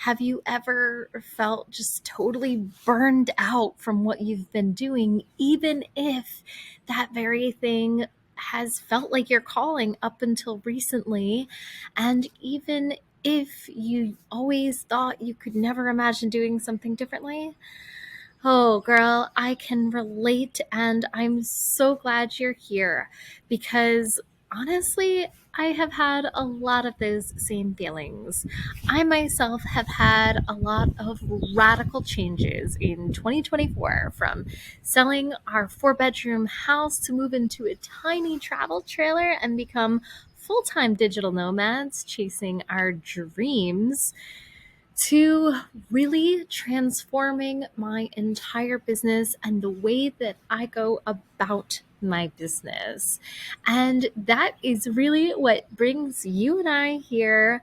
Have you ever felt just totally burned out from what you've been doing, even if that very thing has felt like your calling up until recently? And even if you always thought you could never imagine doing something differently? Oh, girl, I can relate, and I'm so glad you're here because honestly, I have had a lot of those same feelings. I myself have had a lot of radical changes in 2024, from selling our four-bedroom house to move into a tiny travel trailer and become full time digital nomads chasing our dreams, to really transforming my entire business and the way that I go about my business. And that is really what brings you and I here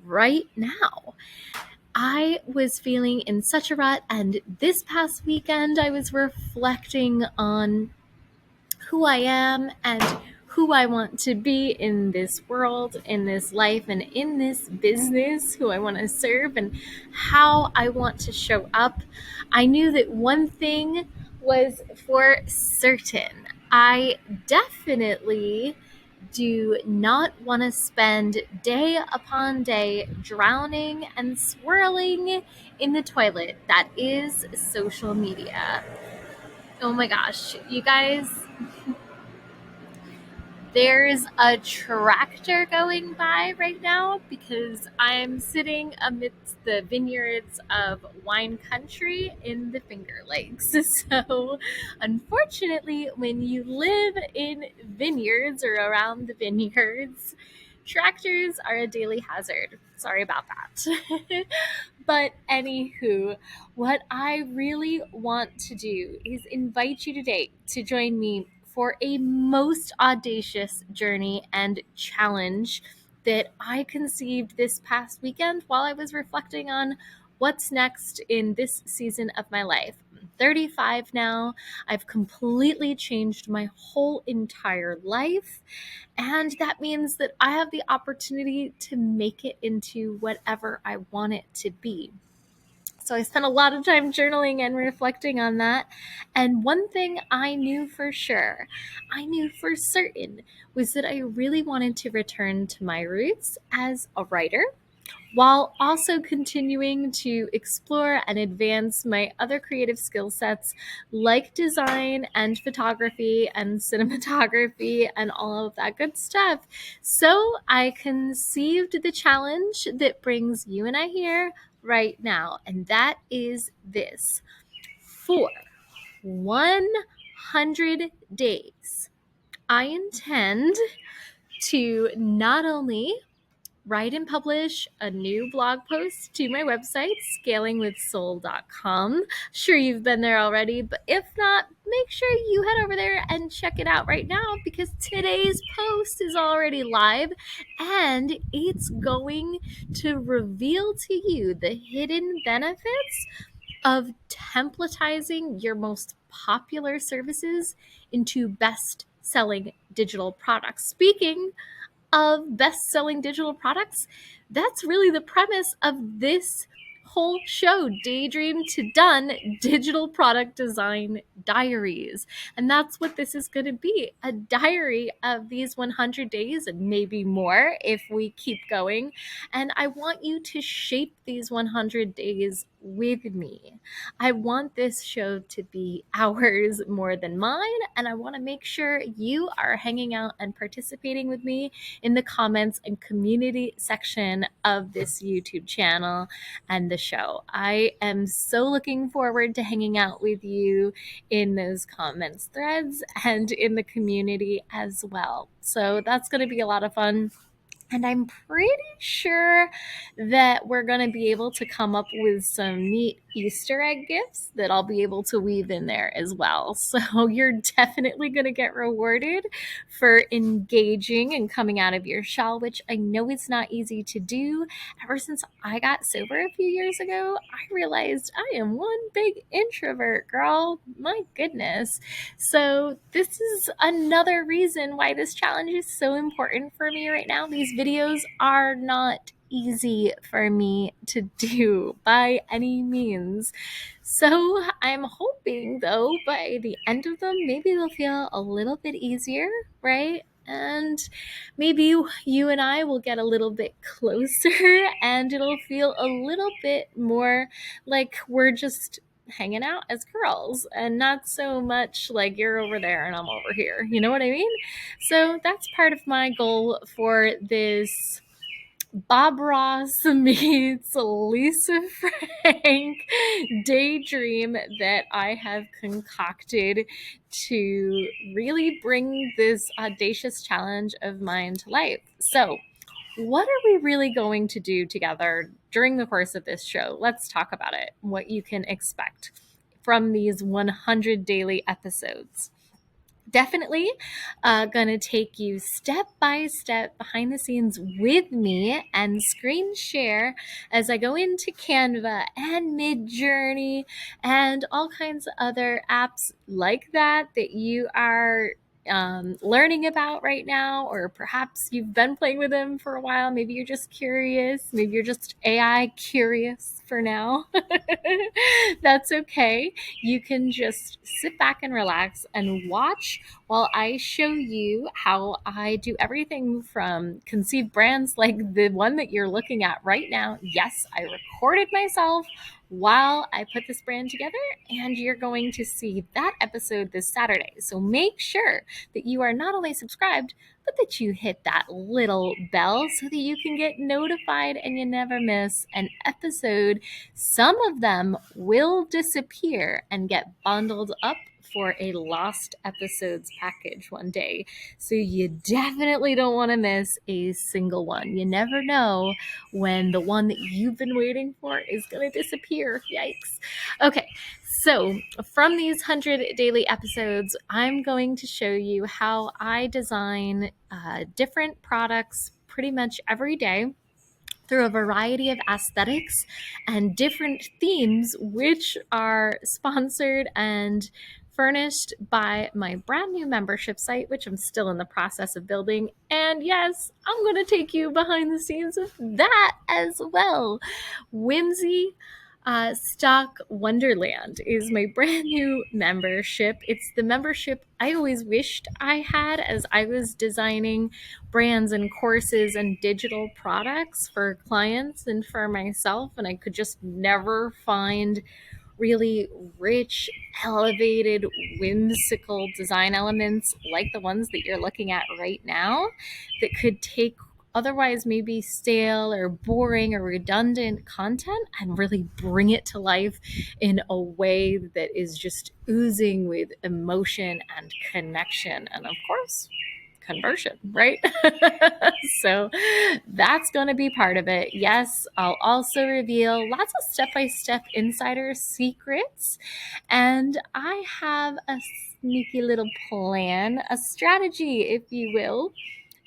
right now. I was feeling in such a rut, and this past weekend I was reflecting on who I am and who I want to be in this world, in this life, and in this business, who I want to serve, and how I want to show up. I knew that one thing was for certain. I definitely do not want to spend day upon day drowning and swirling in the toilet that is social media. Oh my gosh, you guys, there's a tractor going by right now because I'm sitting amidst the vineyards of wine country in the Finger Lakes. So, unfortunately, when you live in vineyards or around the vineyards, tractors are a daily hazard. Sorry about that. But anywho, what I really want to do is invite you today to join me for a most audacious journey and challenge that I conceived this past weekend while I was reflecting on what's next in this season of my life. I'm 35 now. I've completely changed my whole entire life. And that means that I have the opportunity to make it into whatever I want it to be. So I spent a lot of time journaling and reflecting on that. And one thing I knew for sure, I knew for certain, was that I really wanted to return to my roots as a writer, while also continuing to explore and advance my other creative skill sets like design and photography and cinematography and all of that good stuff. So I conceived the challenge that brings you and I here right now, and that is this: for 100 days, I intend to not only write and publish a new blog post to my website, scalingwithsoul.com. Sure, you've been there already, but if not, make sure you head over there and check it out right now, because today's post is already live and it's going to reveal to you the hidden benefits of templatizing your most popular services into best selling digital products. Speaking of best-selling digital products, that's really the premise of this whole show, Daydream to Done Digital Product Design Diaries. And that's what this is going to be, a diary of these 100 days and maybe more if we keep going. And I want you to shape these 100 days with me. I want this show to be ours more than mine, and I want to make sure you are hanging out and participating with me in the comments and community section of this YouTube channel and the show. I am so looking forward to hanging out with you in those comments threads and in the community as well. So that's going to be a lot of fun. And I'm pretty sure that we're going to be able to come up with some neat Easter egg gifts that I'll be able to weave in there as well. So you're definitely going to get rewarded for engaging and coming out of your shell, which I know it's not easy to do. Ever since I got sober a few years ago, I realized I am one big introvert, girl. My goodness. So this is another reason why this challenge is so important for me right now. These videos are not easy for me to do by any means. So I'm hoping, though, by the end of them, maybe they'll feel a little bit easier, right? And maybe you and I will get a little bit closer and it'll feel a little bit more like we're just hanging out as girls and not so much like you're over there and I'm over here. You know what I mean? So that's part of my goal for this Bob Ross meets Lisa Frank daydream that I have concocted to really bring this audacious challenge of mine to life. So, what are we really going to do together during the course of this show? Let's talk about it, what you can expect from these 100 daily episodes. Definitely gonna take you step by step behind the scenes with me and screen share as I go into Canva and Midjourney and all kinds of other apps like that you are learning about right now, or perhaps you've been playing with them for a while. Maybe you're just curious. Maybe you're just AI curious for now. That's okay. You can just sit back and relax and watch while I show you how I do everything from conceive brands like the one that you're looking at right now. Yes, I recorded myself while I put this brand together, and you're going to see that episode this Saturday. So make sure that you are not only subscribed, but that you hit that little bell so that you can get notified and you never miss an episode. Some of them will disappear and get bundled up for a lost episodes package one day. So you definitely don't want to miss a single one. You never know when the one that you've been waiting for is going to disappear. Yikes. Okay. So, from these 100 daily episodes, I'm going to show you how I design different products pretty much every day through a variety of aesthetics and different themes, which are sponsored and furnished by my brand new membership site, which I'm still in the process of building. And yes, I'm going to take you behind the scenes of that as well. Whimsy Stock Wonderland is my brand new membership. It's the membership I always wished I had as I was designing brands and courses and digital products for clients and for myself, and I could just never find really rich, elevated, whimsical design elements like the ones that you're looking at right now that could take otherwise maybe stale or boring or redundant content and really bring it to life in a way that is just oozing with emotion and connection and, of course, conversion, right? So that's going to be part of it. Yes, I'll also reveal lots of step-by-step insider secrets. And I have a sneaky little plan, a strategy, if you will,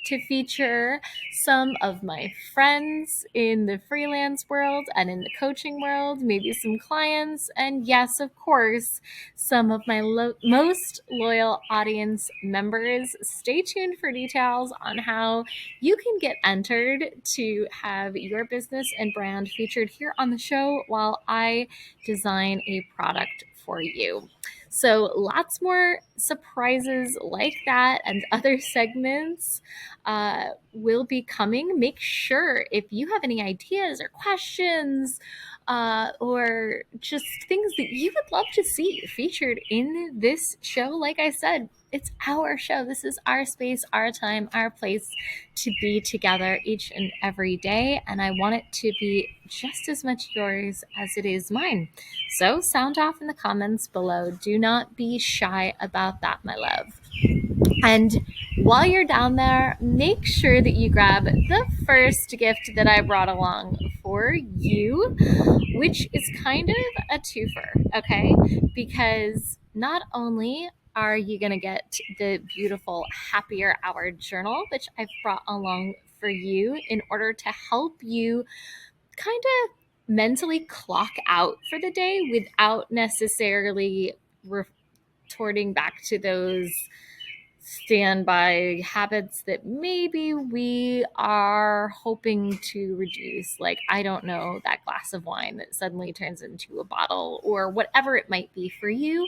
to feature some of my friends in the freelance world and in the coaching world, maybe some clients, and yes, of course, some of my most loyal audience members. Stay tuned for details on how you can get entered to have your business and brand featured here on the show while I design a product for you. So lots more surprises like that and other segments will be coming. Make sure if you have any ideas or questions or just things that you would love to see featured in this show, like I said, it's our show. This is our space, our time, our place to be together each and every day. And I want it to be just as much yours as it is mine. So sound off in the comments below. Do not be shy about that, my love. And while you're down there, make sure that you grab the first gift that I brought along for you, which is kind of a twofer, okay? Because not only are you going to get the beautiful Happier Hour journal, which I've brought along for you in order to help you kind of mentally clock out for the day without necessarily retorting back to those stand by habits that maybe we are hoping to reduce. Like, I don't know, that glass of wine that suddenly turns into a bottle or whatever it might be for you.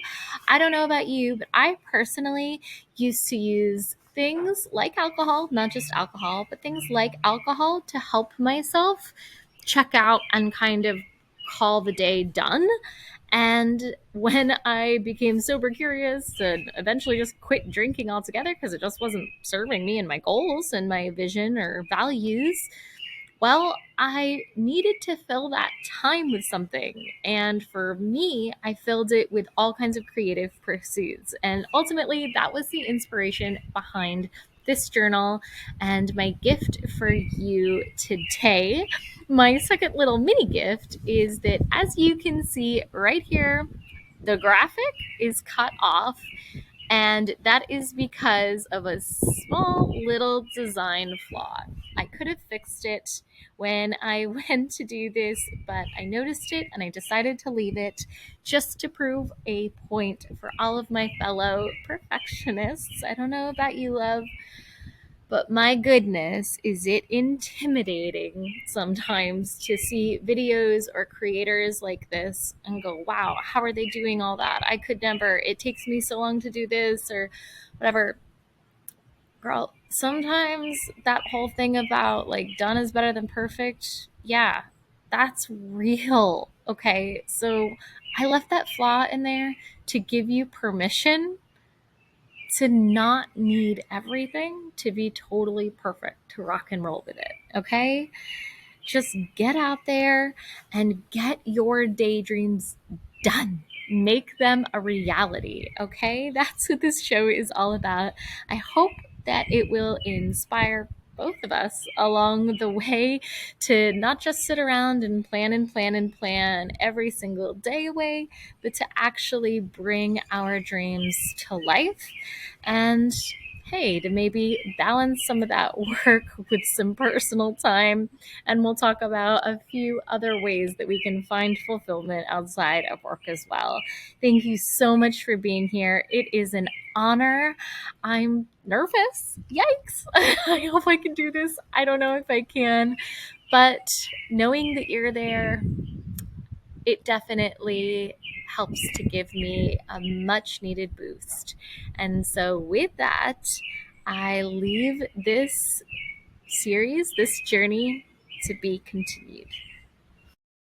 I don't know about you, but I personally used to use things like alcohol, not just alcohol, but things like alcohol to help myself check out and kind of call the day done. And when I became sober curious and eventually just quit drinking altogether because it just wasn't serving me and my goals and my vision or values, well, I needed to fill that time with something. And for me, I filled it with all kinds of creative pursuits. And ultimately, that was the inspiration behind this journal. And my gift for you today, my second little mini gift, is that as you can see right here, the graphic is cut off, and that is because of a small little design flaw. I could have fixed it when I went to do this, but I noticed it and I decided to leave it just to prove a point for all of my fellow perfectionists. I don't know about you, love, but my goodness, is it intimidating sometimes to see videos or creators like this and go, wow, how are they doing all that? I could never. It takes me so long to do this or whatever. Girl, sometimes that whole thing about like done is better than perfect, yeah, that's real. Okay, so I left that flaw in there to give you permission to not need everything to be totally perfect to rock and roll with it. Okay? Just get out there and get your daydreams done. Make them a reality. Okay? That's what this show is all about. I hope that it will inspire both of us along the way to not just sit around and plan and plan and plan every single day away, but to actually bring our dreams to life. And hey, to maybe balance some of that work with some personal time. And we'll talk about a few other ways that we can find fulfillment outside of work as well. Thank you so much for being here. It is an honor. I'm nervous. Yikes. I hope I can do this. I don't know if I can, but knowing that you're there, it definitely helps to give me a much needed boost. And so, with that, I leave this series, this journey, to be continued.